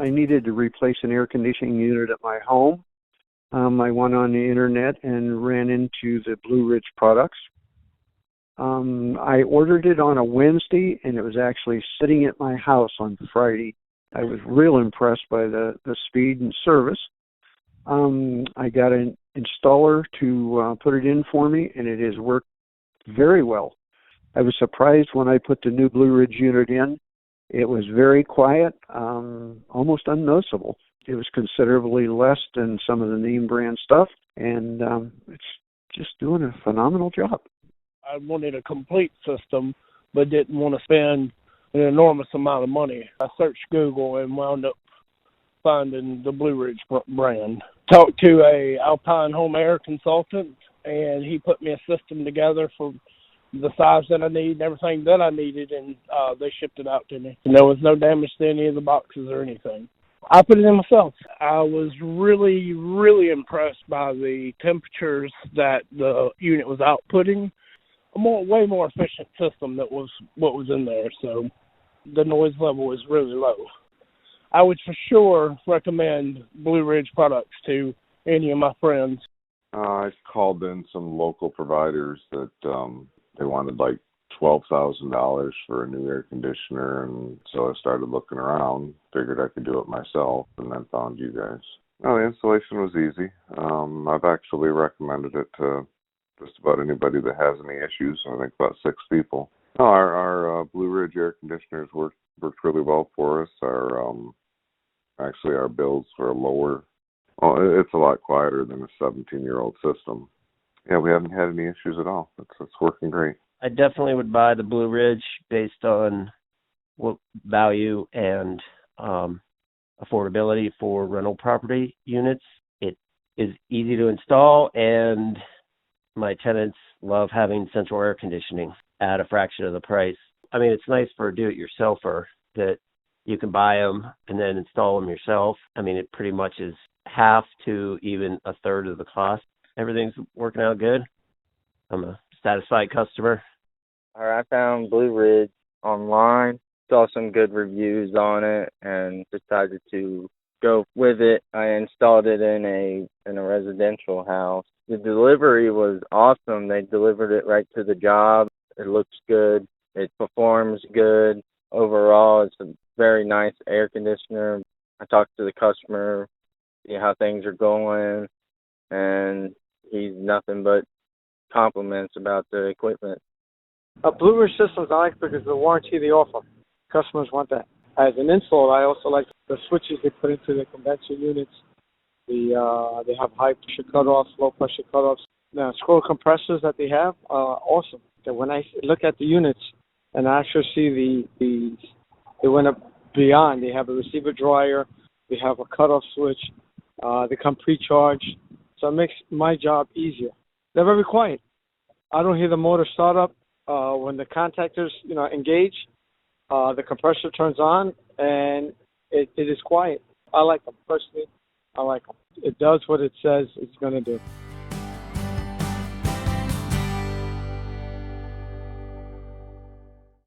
I needed to replace an air conditioning unit at my home. I went on the internet and ran into the Blueridge products. I ordered it on a Wednesday, and it was actually sitting at my house on Friday. I was real impressed by the speed and service. I got an installer to put it in for me, and it has worked very well. I was surprised when I put the new Blueridge unit in. It was very quiet, almost unnoticeable. It was considerably less than some of the name brand stuff, and it's just doing a phenomenal job. I wanted a complete system, but didn't want to spend an enormous amount of money. I searched Google and wound up finding the Blueridge brand. Talked to a Alpine home air consultant, and he put me a system together for the size that I need and everything that I needed, and they shipped it out to me. And there was no damage to any of the boxes or anything. I put it in myself. I was really, really impressed by the temperatures that the unit was outputting. Way more efficient system that was what was in there, so the noise level was really low. I would for sure recommend Blueridge products to any of my friends. I called in some local providers that they wanted like $12,000 for a new air conditioner, and so I started looking around, figured I could do it myself, and then found you guys. Oh, the installation was easy. I've actually recommended it to just about anybody that has any issues. I think about 6 people. No, our Blueridge air conditioners worked really well for us. Our bills were lower. Oh, it's a lot quieter than a 17-year-old system. Yeah, we haven't had any issues at all. It's working great. I definitely would buy the Blueridge based on what value and affordability for rental property units. It is easy to install, and my tenants love having central air conditioning at a fraction of the price. I mean, it's nice for a do-it-yourselfer that you can buy them and then install them yourself. I mean, it pretty much is half to even a third of the cost. Everything's working out good. I'm a satisfied customer. All right, I found Blueridge online, saw some good reviews on it, and decided to go with it. I installed it in a residential house. The delivery was awesome. They delivered it right to the job. It looks good. It performs good. Overall, it's a very nice air conditioner. I talked to the customer, see how things are going, and he's nothing but compliments about the equipment. Blueridge systems I like because of the warranty they offer. Customers want that. As an installer, I also like the switches they put into the condenser units. They have high pressure cutoffs, low pressure cutoffs. The scroll compressors that they have are awesome. That when I look at the units and I actually see they went up beyond. They have a receiver dryer. They have a cutoff switch. They come pre-charged. So it makes my job easier. They're very quiet. I don't hear the motor start up. When the contactors, engage, the compressor turns on, and it is quiet. I like them. Personally, I like them. It does what it says it's going to do.